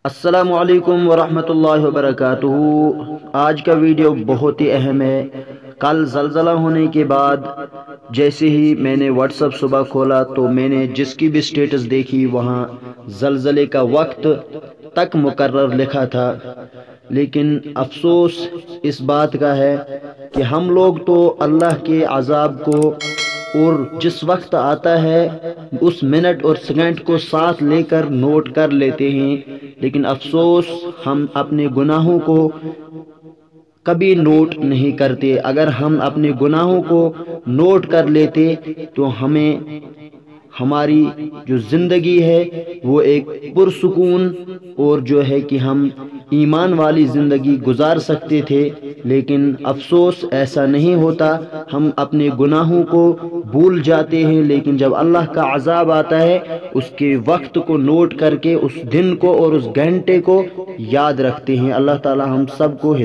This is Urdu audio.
السلام علیکم ورحمۃ اللہ وبرکاتہ۔ آج کا ویڈیو بہت ہی اہم ہے۔ کل زلزلہ ہونے کے بعد جیسے ہی میں نے واٹس ایپ صبح کھولا تو میں نے جس کی بھی سٹیٹس دیکھی وہاں زلزلے کا وقت تک مقرر لکھا تھا، لیکن افسوس اس بات کا ہے کہ ہم لوگ تو اللہ کے عذاب کو اور جس وقت آتا ہے اس منٹ اور سیکنڈ کو ساتھ لے کر نوٹ کر لیتے ہیں، لیکن افسوس ہم اپنے گناہوں کو کبھی نوٹ نہیں کرتے۔ اگر ہم اپنے گناہوں کو نوٹ کر لیتے تو ہمیں ہماری جو زندگی ہے وہ ایک پرسکون اور جو ہے کہ ہم ایمان والی زندگی گزار سکتے تھے، لیکن افسوس ایسا نہیں ہوتا۔ ہم اپنے گناہوں کو بھول جاتے ہیں، لیکن جب اللہ کا عذاب آتا ہے اس کے وقت کو نوٹ کر کے اس دن کو اور اس گھنٹے کو یاد رکھتے ہیں۔ اللہ تعالی ہم سب کو